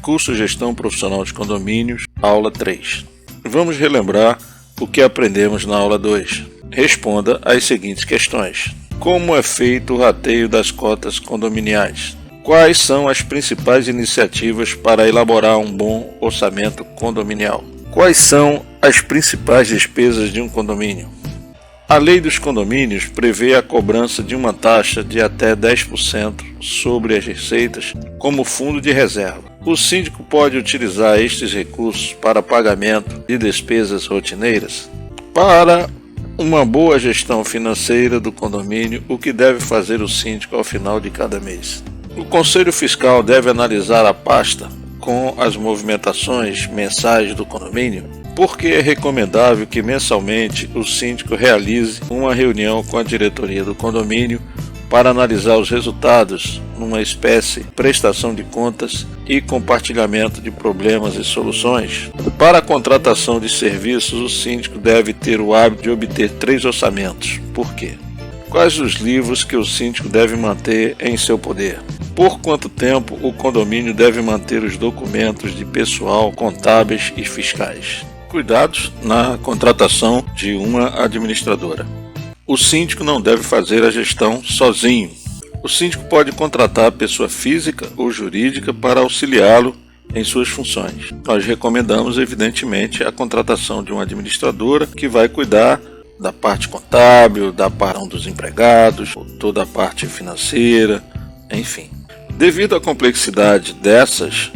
Curso Gestão Profissional de Condomínios, aula 3. Vamos relembrar o que aprendemos na aula 2. Responda às seguintes questões. Como é feito o rateio das cotas condominiais? Quais são as principais iniciativas para elaborar um bom orçamento condominial? Quais são as principais despesas de um condomínio? A lei dos condomínios prevê a cobrança de uma taxa de até 10% sobre as receitas como fundo de reserva. O síndico pode utilizar estes recursos para pagamento de despesas rotineiras? Para uma boa gestão financeira do condomínio, o que deve fazer o síndico ao final de cada mês? O Conselho Fiscal deve analisar a pasta com as movimentações mensais do condomínio, porque é recomendável que mensalmente o síndico realize uma reunião com a diretoria do condomínio para analisar os resultados numa espécie de prestação de contas e compartilhamento de problemas e soluções. Para a contratação de serviços, o síndico deve ter o hábito de obter 3 orçamentos. Por quê? Quais os livros que o síndico deve manter em seu poder? Por quanto tempo o condomínio deve manter os documentos de pessoal, contábeis e fiscais? Cuidados na contratação de uma administradora. O síndico não deve fazer a gestão sozinho. O síndico pode contratar pessoa física ou jurídica para auxiliá-lo em suas funções. Nós recomendamos, evidentemente, a contratação de uma administradora que vai cuidar da parte contábil, da parte dos empregados, toda a parte financeira, enfim. Devido à complexidade dessas,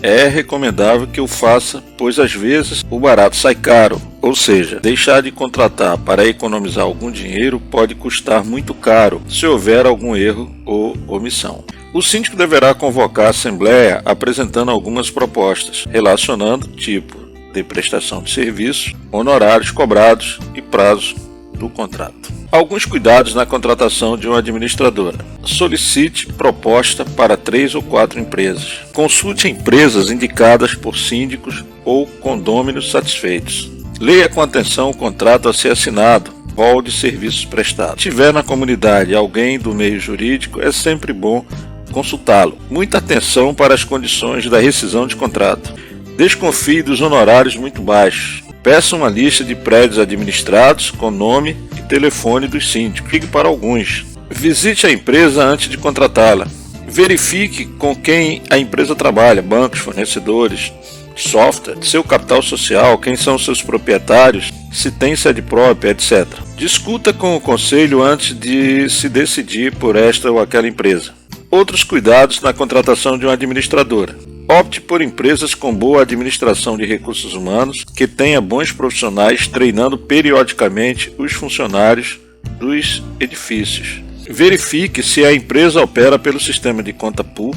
é recomendável que o faça, pois às vezes o barato sai caro, ou seja, deixar de contratar para economizar algum dinheiro pode custar muito caro se houver algum erro ou omissão. O síndico deverá convocar a assembleia apresentando algumas propostas, relacionando tipo de prestação de serviços, honorários cobrados e prazo do contrato. Alguns cuidados na contratação de uma administradora. Solicite proposta para 3 ou 4 empresas. Consulte empresas indicadas por síndicos ou condôminos satisfeitos. Leia com atenção o contrato a ser assinado, rol de serviços prestados. Se tiver na comunidade alguém do meio jurídico, é sempre bom consultá-lo. Muita atenção para as condições da rescisão de contrato. Desconfie dos honorários muito baixos. Peça uma lista de prédios administrados com nome e telefone dos síndicos. Fique para alguns. Visite a empresa antes de contratá-la. Verifique com quem a empresa trabalha, bancos, fornecedores, software, seu capital social, quem são seus proprietários, se tem sede própria, etc. Discuta com o conselho antes de se decidir por esta ou aquela empresa. Outros cuidados na contratação de uma administradora. Opte por empresas com boa administração de recursos humanos, que tenha bons profissionais treinando periodicamente os funcionários dos edifícios. Verifique se a empresa opera pelo sistema de conta pool,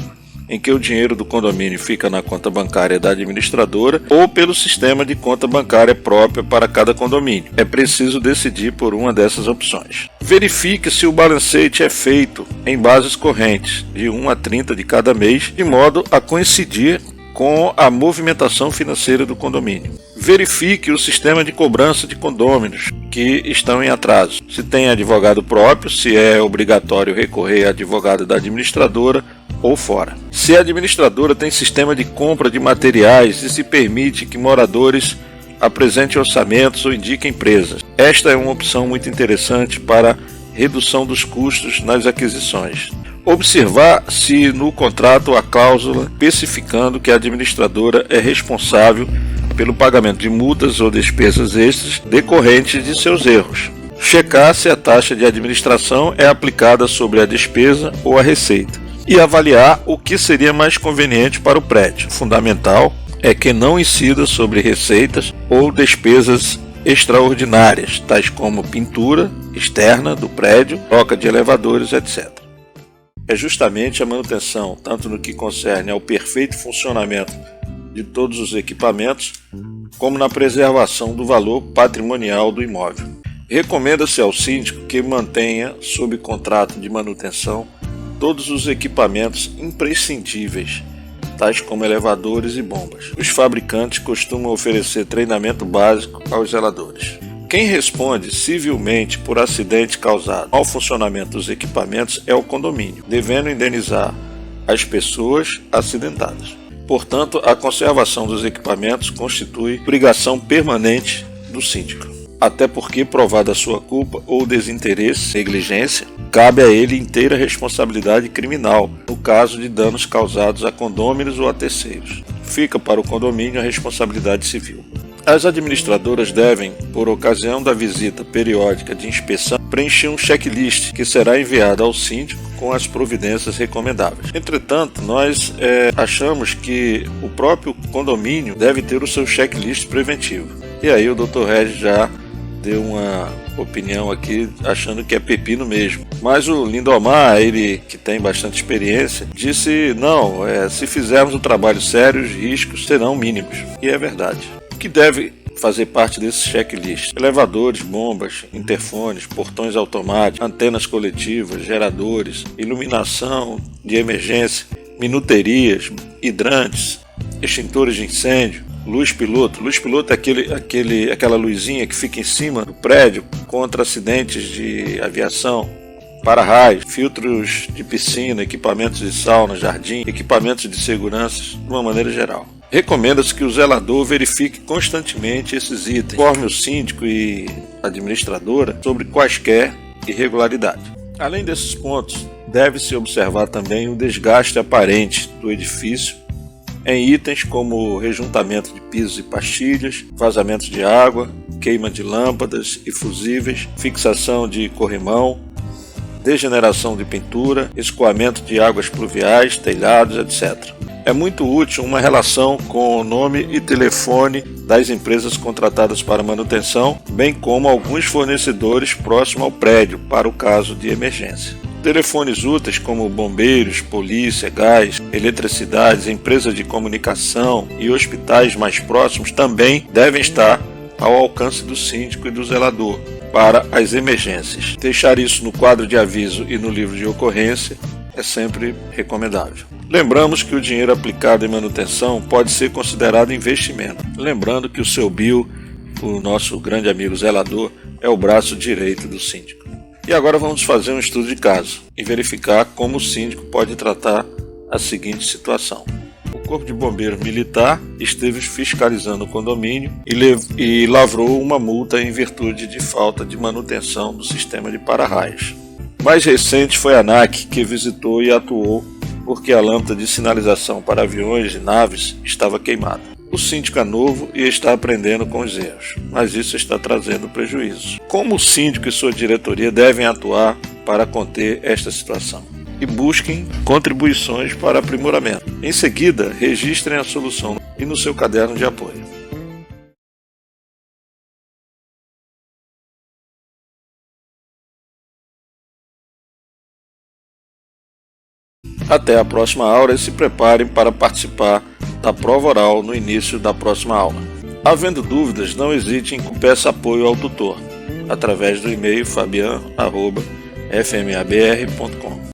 em que o dinheiro do condomínio fica na conta bancária da administradora, ou pelo sistema de conta bancária própria para cada condomínio. É preciso decidir por uma dessas opções. Verifique se o balancete é feito em bases correntes, de 1 a 30 de cada mês, de modo a coincidir com a movimentação financeira do condomínio. Verifique o sistema de cobrança de condôminos que estão em atraso. Se tem advogado próprio, se é obrigatório recorrer a advogado da administradora ou fora. Se a administradora tem sistema de compra de materiais e se permite que moradores apresentem orçamentos ou indiquem empresas. Esta é uma opção muito interessante para redução dos custos nas aquisições. Observar se no contrato há cláusula especificando que a administradora é responsável pelo pagamento de multas ou despesas extras decorrentes de seus erros. Checar se a taxa de administração é aplicada sobre a despesa ou a receita. E avaliar o que seria mais conveniente para o prédio. Fundamental é que não incida sobre receitas ou despesas extraordinárias, tais como pintura externa do prédio, troca de elevadores, etc. É justamente a manutenção, tanto no que concerne ao perfeito funcionamento de todos os equipamentos, como na preservação do valor patrimonial do imóvel. Recomenda-se ao síndico que mantenha sob contrato de manutenção todos os equipamentos imprescindíveis, tais como elevadores e bombas. Os fabricantes costumam oferecer treinamento básico aos zeladores. Quem responde civilmente por acidente causado ao funcionamento dos equipamentos é o condomínio, devendo indenizar as pessoas acidentadas. Portanto, a conservação dos equipamentos constitui obrigação permanente do síndico. Até porque, provada a sua culpa ou desinteresse, negligência, cabe a ele inteira responsabilidade criminal no caso de danos causados a condôminos ou a terceiros. Fica para o condomínio a responsabilidade civil. As administradoras devem, por ocasião da visita periódica de inspeção, preencher um checklist que será enviado ao síndico com as providências recomendáveis. Entretanto, nós achamos que o próprio condomínio deve ter o seu checklist preventivo. E aí o Dr. Regis já deu uma opinião aqui achando que é pepino mesmo. Mas o Lindomar, ele que tem bastante experiência, disse não, se fizermos um trabalho sério, os riscos serão mínimos. E é verdade. O que deve fazer parte desse checklist? Elevadores, bombas, interfones, portões automáticos, antenas coletivas, geradores, iluminação de emergência, minuterias, hidrantes, extintores de incêndio, luz piloto. Luz piloto é aquela luzinha que fica em cima do prédio contra acidentes de aviação. Para-raios, filtros de piscina, equipamentos de sauna, jardim, equipamentos de segurança, de uma maneira geral. Recomenda-se que o zelador verifique constantemente esses itens, informe o síndico e a administradora sobre quaisquer irregularidades. Além desses pontos, deve-se observar também o desgaste aparente do edifício em itens como rejuntamento de pisos e pastilhas, vazamentos de água, queima de lâmpadas e fusíveis, fixação de corrimão, degeneração de pintura, escoamento de águas pluviais, telhados, etc. É muito útil uma relação com o nome e telefone das empresas contratadas para manutenção, bem como alguns fornecedores próximos ao prédio para o caso de emergência. Telefones úteis como bombeiros, polícia, gás, eletricidades, empresas de comunicação e hospitais mais próximos também devem estar ao alcance do síndico e do zelador para as emergências. Deixar isso no quadro de aviso e no livro de ocorrência é sempre recomendável. Lembramos que o dinheiro aplicado em manutenção pode ser considerado investimento. Lembrando que o seu Bill, o nosso grande amigo zelador, é o braço direito do síndico. E agora vamos fazer um estudo de caso e verificar como o síndico pode tratar a seguinte situação. O Corpo de Bombeiros Militar esteve fiscalizando o condomínio e lavrou uma multa em virtude de falta de manutenção do sistema de para-raios. Mais recente foi a ANAC, que visitou e atuou porque a lâmpada de sinalização para aviões e naves estava queimada. O síndico é novo e está aprendendo com os erros, mas isso está trazendo prejuízos. Como o síndico e sua diretoria devem atuar para conter esta situação? E busquem contribuições para aprimoramento. Em seguida, registrem a solução e no seu caderno de apoio. Até a próxima aula e se preparem para participar da prova oral no início da próxima aula. Havendo dúvidas, não hesite em peça apoio ao tutor, através do e-mail fabian@fmabr.com.